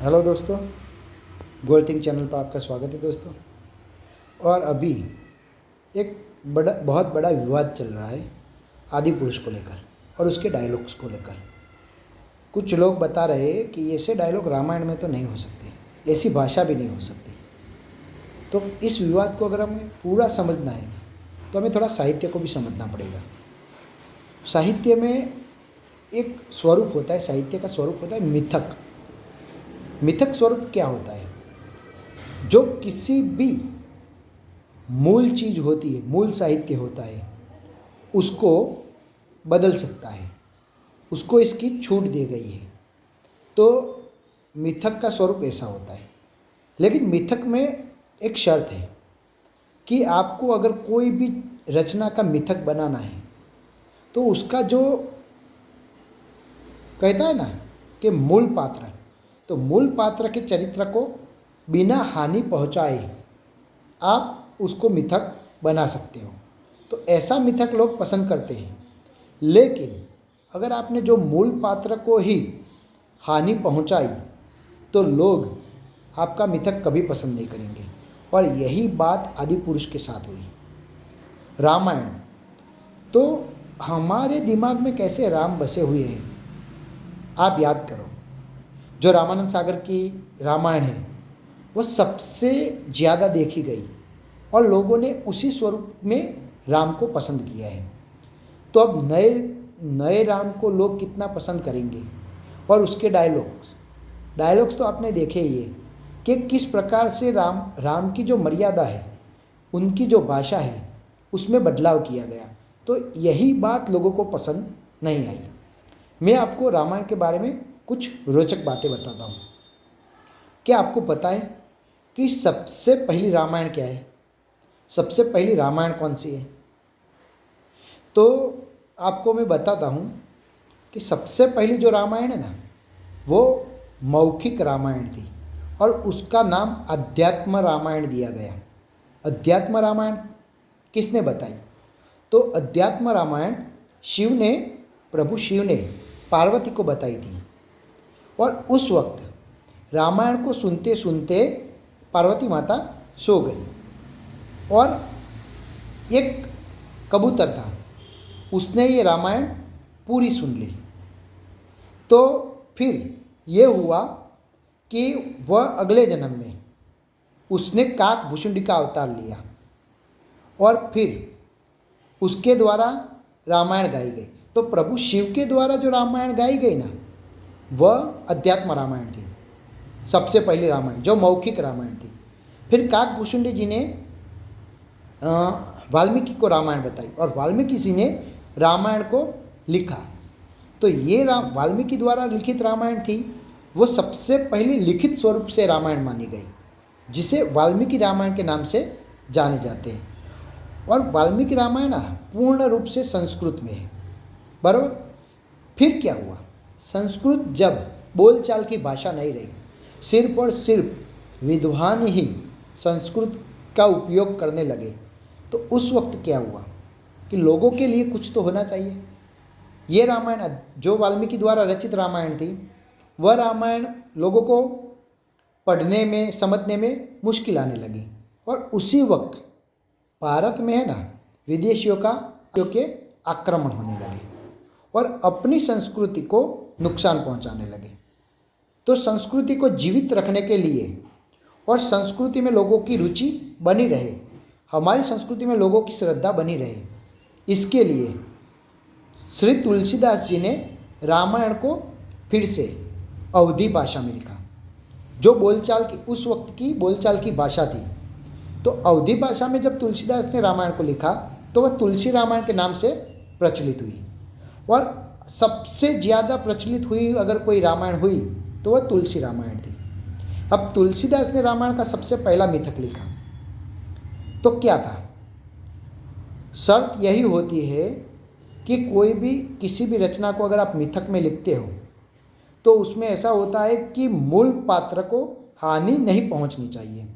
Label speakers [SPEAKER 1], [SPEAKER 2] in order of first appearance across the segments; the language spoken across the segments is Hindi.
[SPEAKER 1] हेलो दोस्तों, गोल्ड थिंक चैनल पर आपका स्वागत है दोस्तों। और अभी एक बहुत बड़ा विवाद चल रहा है आदि पुरुष को लेकर और उसके डायलॉग्स को लेकर। कुछ लोग बता रहे हैं कि ऐसे डायलॉग रामायण में तो नहीं हो सकते, ऐसी भाषा भी नहीं हो सकती। तो इस विवाद को अगर हमें पूरा समझना है तो हमें थोड़ा साहित्य को भी समझना पड़ेगा। साहित्य में एक स्वरूप होता है, साहित्य का स्वरूप होता है मिथक। मिथक स्वरूप क्या होता है? जो किसी भी मूल चीज होती है, मूल साहित्य होता है, उसको बदल सकता है, उसको इसकी छूट दी गई है। तो मिथक का स्वरूप ऐसा होता है। लेकिन मिथक में एक शर्त है कि आपको अगर कोई भी रचना का मिथक बनाना है तो उसका जो कहता है ना कि मूल पात्र, तो मूल पात्र के चरित्र को बिना हानि पहुंचाए आप उसको मिथक बना सकते हो। तो ऐसा मिथक लोग पसंद करते हैं। लेकिन अगर आपने जो मूल पात्र को ही हानि पहुंचाई तो लोग आपका मिथक कभी पसंद नहीं करेंगे। और यही बात आदि पुरुष के साथ हुई। रामायण, तो हमारे दिमाग में कैसे राम बसे हुए हैं आप याद करो। जो रामानंद सागर की रामायण है वो सबसे ज़्यादा देखी गई और लोगों ने उसी स्वरूप में राम को पसंद किया है। तो अब नए नए राम को लोग कितना पसंद करेंगे। और उसके डायलॉग्स तो आपने देखे ही है कि किस प्रकार से राम की जो मर्यादा है, उनकी जो भाषा है, उसमें बदलाव किया गया। तो यही बात लोगों को पसंद नहीं आई। मैं आपको रामायण के बारे में कुछ रोचक बातें बताता हूँ। क्या आपको पता है कि सबसे पहली रामायण क्या है? सबसे पहली रामायण कौन सी है? तो आपको मैं बताता हूँ कि सबसे पहली जो रामायण है ना, वो मौखिक रामायण थी और उसका नाम अध्यात्म रामायण दिया गया। अध्यात्म रामायण किसने बताई? तो अध्यात्म रामायण प्रभु शिव ने पार्वती को बताई थी। और उस वक्त रामायण को सुनते सुनते पार्वती माता सो गई और एक कबूतर था, उसने ये रामायण पूरी सुन ली। तो फिर ये हुआ कि वह अगले जन्म में उसने काक भुषुंडी का अवतार लिया और फिर उसके द्वारा रामायण गाई गई। तो प्रभु शिव के द्वारा जो रामायण गाई गई ना, वह अध्यात्म रामायण थी, सबसे पहली रामायण जो मौखिक रामायण थी। फिर काक भुषुंडी जी ने वाल्मीकि को रामायण बताई और वाल्मीकि जी ने रामायण को लिखा। तो ये वाल्मीकि द्वारा लिखित रामायण थी, वो सबसे पहली लिखित स्वरूप से रामायण मानी गई, जिसे वाल्मीकि रामायण के नाम से जाने जाते हैं। और वाल्मीकि रामायण पूर्ण रूप से संस्कृत में है, बराबर। फिर क्या हुआ? संस्कृत जब बोलचाल की भाषा नहीं रही, सिर्फ और सिर्फ विद्वान ही संस्कृत का उपयोग करने लगे, तो उस वक्त क्या हुआ कि लोगों के लिए कुछ तो होना चाहिए। ये रामायण जो वाल्मीकि द्वारा रचित रामायण थी, वह रामायण लोगों को पढ़ने में, समझने में मुश्किल आने लगी। और उसी वक्त भारत में है ना, विदेशियों के आक्रमण होने लगे और अपनी संस्कृति को नुकसान पहुंचाने लगे। तो संस्कृति को जीवित रखने के लिए और संस्कृति में लोगों की रुचि बनी रहे, हमारी संस्कृति में लोगों की श्रद्धा बनी रहे, इसके लिए श्री तुलसीदास जी ने रामायण को फिर से अवधी भाषा में लिखा, जो बोलचाल की उस वक्त की बोलचाल की भाषा थी। तो अवधी भाषा में जब तुलसीदास ने रामायण को लिखा तो वह तुलसी रामायण के नाम से प्रचलित हुई। और सबसे ज़्यादा प्रचलित हुई अगर कोई रामायण हुई तो वह तुलसी रामायण थी। अब तुलसीदास ने रामायण का सबसे पहला मिथक लिखा, तो क्या था? शर्त यही होती है कि कोई भी किसी भी रचना को अगर आप मिथक में लिखते हो तो उसमें ऐसा होता है कि मूल पात्र को हानि नहीं पहुंचनी चाहिए।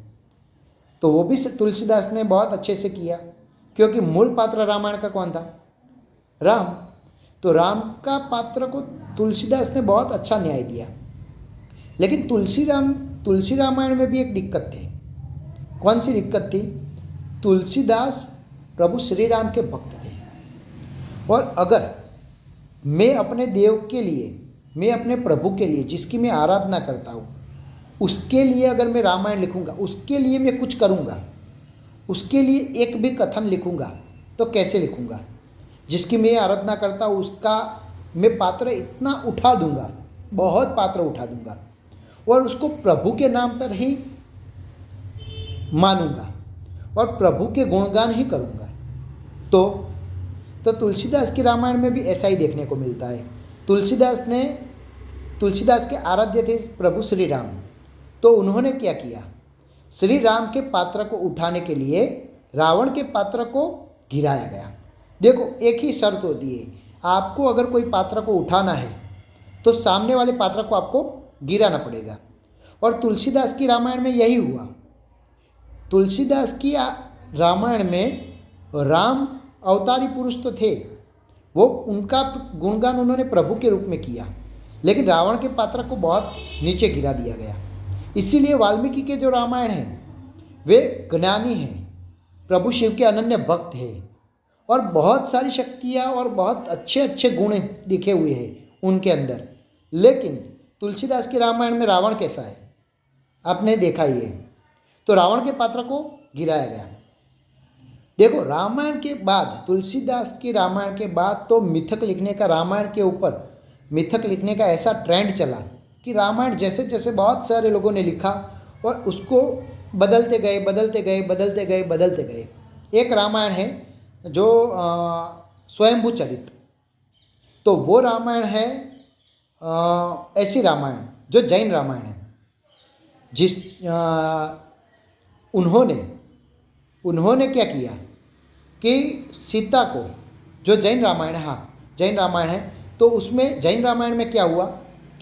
[SPEAKER 1] तो वो भी तुलसीदास ने बहुत अच्छे से किया, क्योंकि मूल पात्र रामायण का कौन था? राम। तो राम का पात्र को तुलसीदास ने बहुत अच्छा न्याय दिया। लेकिन तुलसी रामायण में भी एक दिक्कत थी। कौन सी दिक्कत थी? तुलसीदास प्रभु श्री राम के भक्त थे, और अगर मैं अपने देव के लिए, मैं अपने प्रभु के लिए जिसकी मैं आराधना करता हूँ, उसके लिए अगर मैं रामायण लिखूँगा, उसके लिए मैं कुछ करूँगा, उसके लिए एक भी कथन लिखूँगा, तो कैसे लिखूँगा? जिसकी मैं आराधना करता हूँ उसका मैं पात्र इतना उठा दूँगा, बहुत पात्र उठा दूँगा, और उसको प्रभु के नाम पर ही मानूंगा और प्रभु के गुणगान ही करूँगा। तो तुलसीदास की रामायण में भी ऐसा ही देखने को मिलता है। तुलसीदास के आराध्य थे प्रभु श्री राम। तो उन्होंने क्या किया? श्री राम के पात्र को उठाने के लिए रावण के पात्र को गिराया गया। देखो, एक ही शर्त होती है, आपको अगर कोई पात्र को उठाना है तो सामने वाले पात्र को आपको गिराना पड़ेगा। और तुलसीदास की रामायण में यही हुआ। तुलसीदास की रामायण में राम अवतारी पुरुष तो थे, वो उनका गुणगान उन्होंने प्रभु के रूप में किया, लेकिन रावण के पात्र को बहुत नीचे गिरा दिया गया। इसीलिए वाल्मीकि के जो रामायण हैं वे ज्ञानी हैं, प्रभु शिव के अनन्य भक्त हैं, और बहुत सारी शक्तियाँ और बहुत अच्छे अच्छे गुण दिखे हुए हैं उनके अंदर। लेकिन तुलसीदास के रामायण में रावण कैसा है आपने देखा ही है। तो रावण के पात्र को गिराया गया। देखो, रामायण के बाद, तुलसीदास की रामायण के बाद तो मिथक लिखने का, रामायण के ऊपर मिथक लिखने का ऐसा ट्रेंड चला कि रामायण जैसे जैसे बहुत सारे लोगों ने लिखा और उसको बदलते गए बदलते गए बदलते गए बदलते गए। एक रामायण है जो स्वयंभू चरित, तो वो रामायण है ऐसी रामायण जो जैन रामायण है, जिस उन्होंने क्या किया कि सीता को, जो जैन रामायण है, हाँ जैन रामायण है, तो उसमें जैन रामायण में क्या हुआ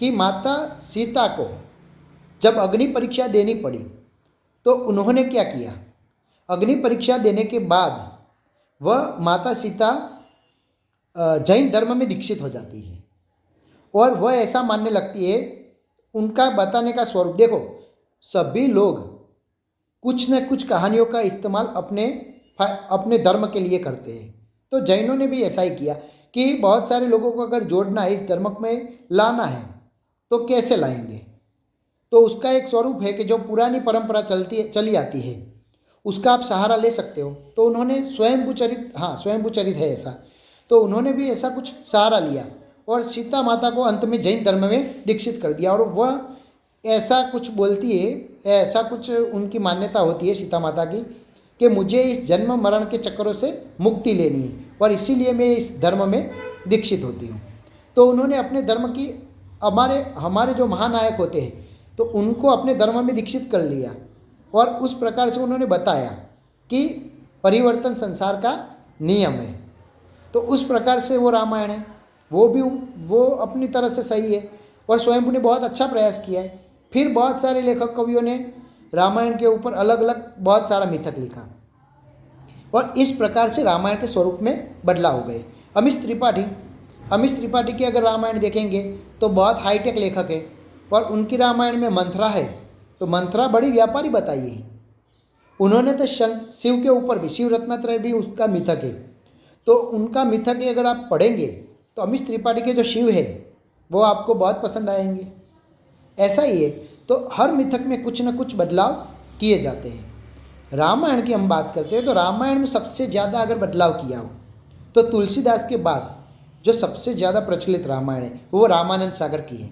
[SPEAKER 1] कि माता सीता को जब अग्नि परीक्षा देनी पड़ी तो उन्होंने क्या किया? अग्नि परीक्षा देने के बाद वह माता सीता जैन धर्म में दीक्षित हो जाती है और वह ऐसा मानने लगती है। उनका बताने का स्वरूप देखो, सभी लोग कुछ न कुछ कहानियों का इस्तेमाल अपने धर्म के लिए करते हैं। तो जैनों ने भी ऐसा ही किया कि बहुत सारे लोगों को अगर जोड़ना है, इस धर्म में लाना है, तो कैसे लाएंगे? तो उसका एक स्वरूप है कि जो पुरानी परंपरा चली आती है उसका आप सहारा ले सकते हो। तो उन्होंने स्वयंभू चरित है ऐसा, तो उन्होंने भी ऐसा कुछ सहारा लिया और सीता माता को अंत में जैन धर्म में दीक्षित कर दिया। और वह ऐसा कुछ बोलती है, ऐसा कुछ उनकी मान्यता होती है सीता माता की कि मुझे इस जन्म मरण के चक्करों से मुक्ति लेनी है और इसीलिए मैं इस धर्म में दीक्षित होती हूँ। तो उन्होंने अपने धर्म की, हमारे जो महानायक होते हैं तो उनको अपने धर्म में दीक्षित कर लिया और उस प्रकार से उन्होंने बताया कि परिवर्तन संसार का नियम है। तो उस प्रकार से वो रामायण है, वो अपनी तरह से सही है और स्वयंभू ने बहुत अच्छा प्रयास किया है। फिर बहुत सारे लेखक कवियों ने रामायण के ऊपर अलग अलग बहुत सारा मिथक लिखा और इस प्रकार से रामायण के स्वरूप में बदलाव हो गए। अमीश त्रिपाठी की अगर रामायण देखेंगे तो बहुत हाईटेक लेखक है और उनकी रामायण में मंथरा है, तो मंथरा बड़ी व्यापारी बताई है उन्होंने। तो शिव के ऊपर भी, शिव रत्नात्रय भी उसका मिथक है, तो उनका मिथक है अगर आप पढ़ेंगे तो अमीश त्रिपाठी के जो शिव है वो आपको बहुत पसंद आएंगे। ऐसा ही है, तो हर मिथक में कुछ न कुछ बदलाव किए जाते हैं। रामायण की हम बात करते हैं तो रामायण में सबसे ज़्यादा अगर बदलाव किया हो तो तुलसीदास के बाद जो सबसे ज़्यादा प्रचलित रामायण है वो रामानंद सागर की है।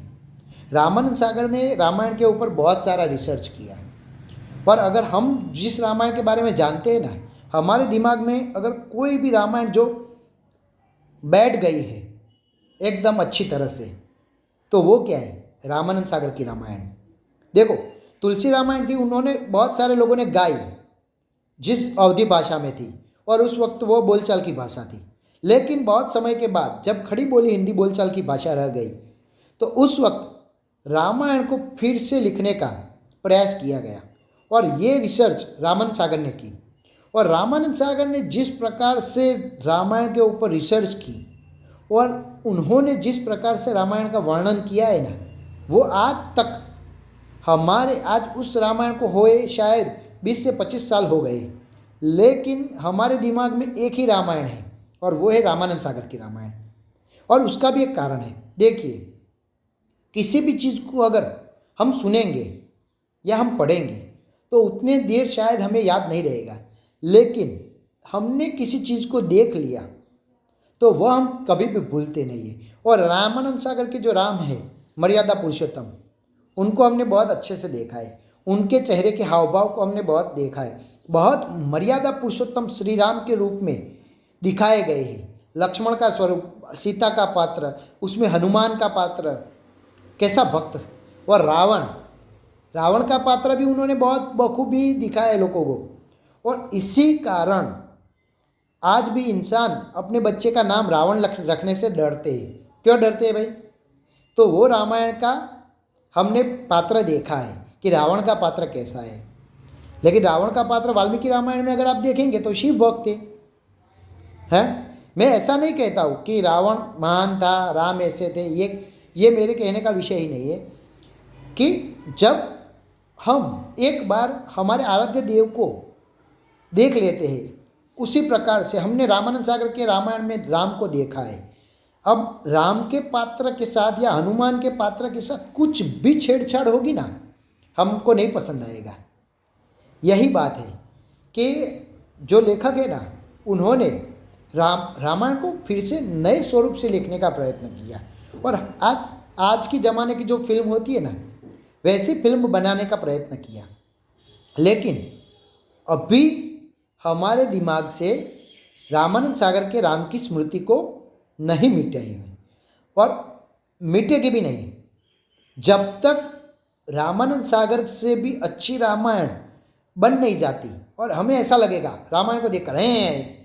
[SPEAKER 1] रामानंद सागर ने रामायण के ऊपर बहुत सारा रिसर्च किया और अगर हम जिस रामायण के बारे में जानते हैं ना, हमारे दिमाग में अगर कोई भी रामायण जो बैठ गई है एकदम अच्छी तरह से, तो वो क्या है? रामानंद सागर की रामायण। देखो, तुलसी रामायण थी, उन्होंने बहुत सारे लोगों ने गाई जिस अवधि भाषा में थी और उस वक्त वो बोलचाल की भाषा थी। लेकिन बहुत समय के बाद जब खड़ी बोली हिंदी बोलचाल की भाषा रह गई तो उस वक्त रामायण को फिर से लिखने का प्रयास किया गया और ये रिसर्च रामानंद सागर ने की। और रामानंद सागर ने जिस प्रकार से रामायण के ऊपर रिसर्च की और उन्होंने जिस प्रकार से रामायण का वर्णन किया है ना, वो आज तक हमारे आज उस रामायण को होए शायद 20 से 25 साल हो गए, लेकिन हमारे दिमाग में एक ही रामायण है और वो है रामानंद सागर की रामायण। और उसका भी एक कारण है। देखिए, किसी भी चीज़ को अगर हम सुनेंगे या हम पढ़ेंगे तो उतने देर शायद हमें याद नहीं रहेगा, लेकिन हमने किसी चीज़ को देख लिया तो वह हम कभी भी भूलते नहीं है। और रामानंद सागर के जो राम है, मर्यादा पुरुषोत्तम, उनको हमने बहुत अच्छे से देखा है। उनके चेहरे के हाव भाव को हमने बहुत देखा है। बहुत मर्यादा पुरुषोत्तम श्री राम के रूप में दिखाए गए हैं। लक्ष्मण का स्वरूप, सीता का पात्र, उसमें हनुमान का पात्र, कैसा भक्त। और रावण का पात्र भी उन्होंने बहुत बखूबी दिखाया है लोगों को। और इसी कारण आज भी इंसान अपने बच्चे का नाम रावण रखने से डरते हैं। क्यों डरते हैं भाई? तो वो रामायण का हमने पात्र देखा है कि रावण का पात्र कैसा है। लेकिन रावण का पात्र वाल्मीकि रामायण में अगर आप देखेंगे तो शिव भक्त थे, हैं। मैं ऐसा नहीं कहता हूँ कि रावण महान था, राम ऐसे थे, ये मेरे कहने का विषय ही नहीं है। कि जब हम एक बार हमारे आराध्य देव को देख लेते हैं, उसी प्रकार से हमने रामानंद सागर के रामायण में राम को देखा है। अब राम के पात्र के साथ या हनुमान के पात्र के साथ कुछ भी छेड़छाड़ होगी ना, हमको नहीं पसंद आएगा। यही बात है कि जो लेखक है ना, उन्होंने रामायण को फिर से नए स्वरूप से लिखने का प्रयत्न किया। और आज की ज़माने की जो फिल्म होती है ना, वैसी फिल्म बनाने का प्रयत्न किया। लेकिन अभी हमारे दिमाग से रामानंद सागर के राम की स्मृति को नहीं मिटाई और मिटेगी भी नहीं जब तक रामानंद सागर से भी अच्छी रामायण बन नहीं जाती। और हमें ऐसा लगेगा रामायण को देखकर,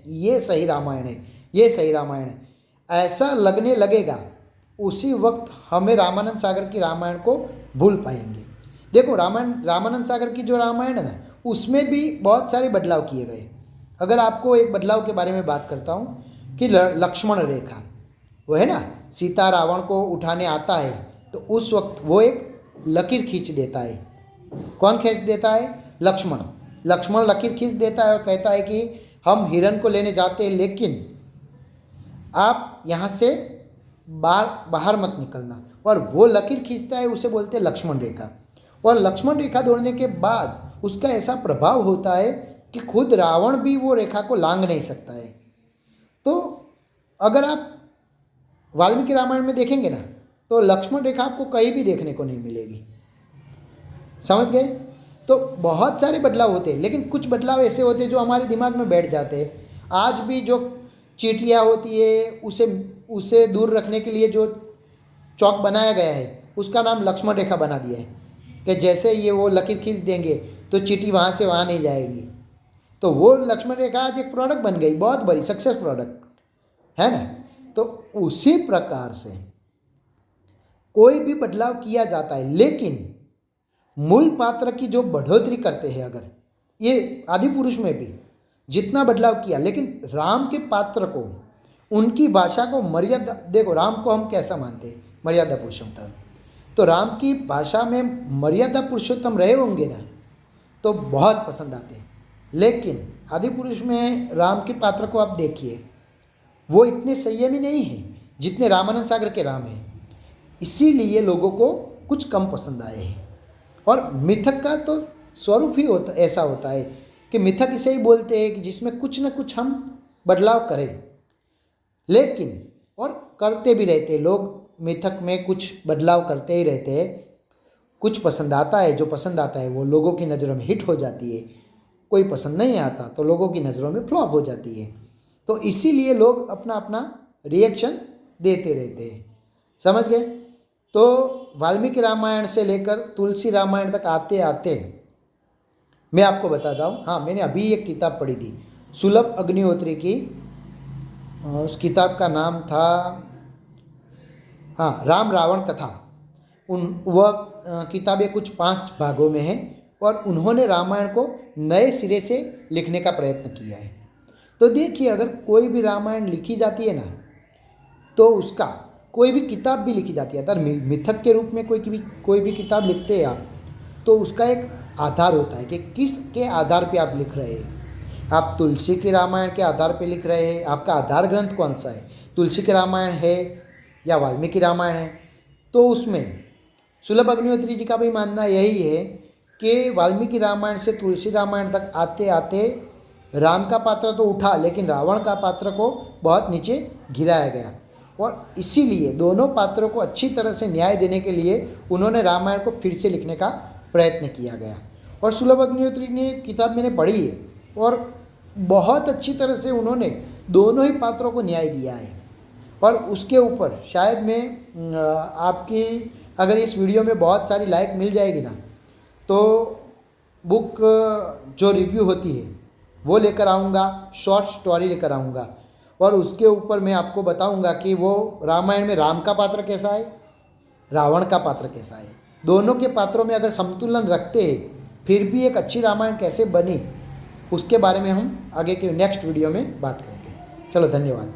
[SPEAKER 1] ये सही रामायण है, ये सही रामायण है, ऐसा लगने लगेगा, उसी वक्त हमें रामानंद सागर की रामायण को भूल पाएंगे। देखो, रामानंद सागर की जो रामायण है ना, उसमें भी बहुत सारे बदलाव किए गए। अगर आपको एक बदलाव के बारे में बात करता हूँ कि लक्ष्मण रेखा, वो है ना, सीता रावण को उठाने आता है तो उस वक्त वो एक लकीर खींच देता है। कौन खींच देता है? लक्ष्मण लकीर खींच देता है और कहता है कि हम हिरण को लेने जाते हैं, लेकिन आप यहाँ से बाहर मत निकलना। और वो लकीर खींचता है, उसे बोलते हैं लक्ष्मण रेखा। और लक्ष्मण रेखा दौड़ने के बाद उसका ऐसा प्रभाव होता है कि खुद रावण भी वो रेखा को लांघ नहीं सकता है। तो अगर आप वाल्मीकि रामायण में देखेंगे ना, तो लक्ष्मण रेखा आपको कहीं भी देखने को नहीं मिलेगी। समझ गए? तो बहुत सारे बदलाव होते हैं, लेकिन कुछ बदलाव ऐसे होते हैं जो हमारे दिमाग में बैठ जाते हैं। आज भी जो चींटियाँ होती है, उसे दूर रखने के लिए जो चौक बनाया गया है, उसका नाम लक्ष्मण रेखा बना दिया है कि जैसे ये वो लकीर खींच देंगे तो चींटी वहाँ से वहाँ नहीं जाएगी। तो वो लक्ष्मण रेखा आज एक प्रोडक्ट बन गई, बहुत बड़ी सक्सेस प्रोडक्ट है ना। तो उसी प्रकार से कोई भी बदलाव किया जाता है, लेकिन मूल पात्र की जो बढ़ोतरी करते हैं, अगर ये आदि पुरुष में भी जितना बदलाव किया, लेकिन राम के पात्र को, उनकी भाषा को मर्यादा, देखो राम को हम कैसा मानते हैं? मर्यादा पुरुषोत्तम। तो राम की भाषा में मर्यादा पुरुषोत्तम रहे होंगे ना, तो बहुत पसंद आते हैं। लेकिन आदि पुरुष में राम के पात्र को आप देखिए, वो इतने संयमी नहीं हैं जितने रामानंद सागर के राम हैं। इसीलिए लोगों को कुछ कम पसंद आए हैं। और मिथक का तो स्वरूप ही ऐसा होता है कि मिथक इसे ही बोलते हैं कि जिसमें कुछ न कुछ हम बदलाव करें, लेकिन और करते भी रहते हैं लोग। मिथक में कुछ बदलाव करते ही रहते हैं। कुछ पसंद आता है, जो पसंद आता है वो लोगों की नज़रों में हिट हो जाती है, कोई पसंद नहीं आता तो लोगों की नज़रों में फ्लॉप हो जाती है। तो इसीलिए लोग अपना अपना रिएक्शन देते रहते हैं। समझ गए? तो वाल्मीकि रामायण से लेकर तुलसी रामायण तक आते आते मैं आपको बताता हूँ। हाँ, मैंने अभी एक किताब पढ़ी थी सुलभ अग्निहोत्री की। उस किताब का नाम था, हाँ, राम रावण कथा। वह किताबें कुछ 5 भागों में है और उन्होंने रामायण को नए सिरे से लिखने का प्रयत्न किया है। तो देखिए, अगर कोई भी रामायण लिखी जाती है ना, तो उसका कोई भी किताब भी लिखी जाती है, अगर मिथक के रूप में कोई भी किताब लिखते हैं आप, तो उसका एक आधार होता है कि किस के आधार पे आप लिख रहे हैं। आप तुलसी के रामायण के आधार पे लिख रहे हैं, आपका आधार ग्रंथ कौन सा है, तुलसी के रामायण है या वाल्मीकि रामायण है। तो उसमें सुलभ अग्निहोत्री जी का भी मानना यही है कि वाल्मीकि रामायण से तुलसी रामायण तक आते आते राम का पात्र तो उठा, लेकिन रावण का पात्र को बहुत नीचे गिराया गया, और इसीलिए दोनों पात्रों को अच्छी तरह से न्याय देने के लिए उन्होंने रामायण को फिर से लिखने का प्रयत्न किया गया। और सुलभ अग्निहोत्री ने किताब मैंने पढ़ी है, और बहुत अच्छी तरह से उन्होंने दोनों ही पात्रों को न्याय दिया है। और उसके ऊपर शायद मैं आपकी अगर इस वीडियो में बहुत सारी लाइक मिल जाएगी ना, तो बुक जो रिव्यू होती है वो लेकर आऊँगा, शॉर्ट स्टोरी लेकर आऊँगा, और उसके ऊपर मैं आपको बताऊँगा कि वो रामायण में राम का पात्र कैसा है, रावण का पात्र कैसा है। दोनों के पात्रों में अगर संतुलन रखते हैं फिर भी एक अच्छी रामायण कैसे बनी, उसके बारे में हम आगे के नेक्स्ट वीडियो में बात करेंगे। चलो, धन्यवाद।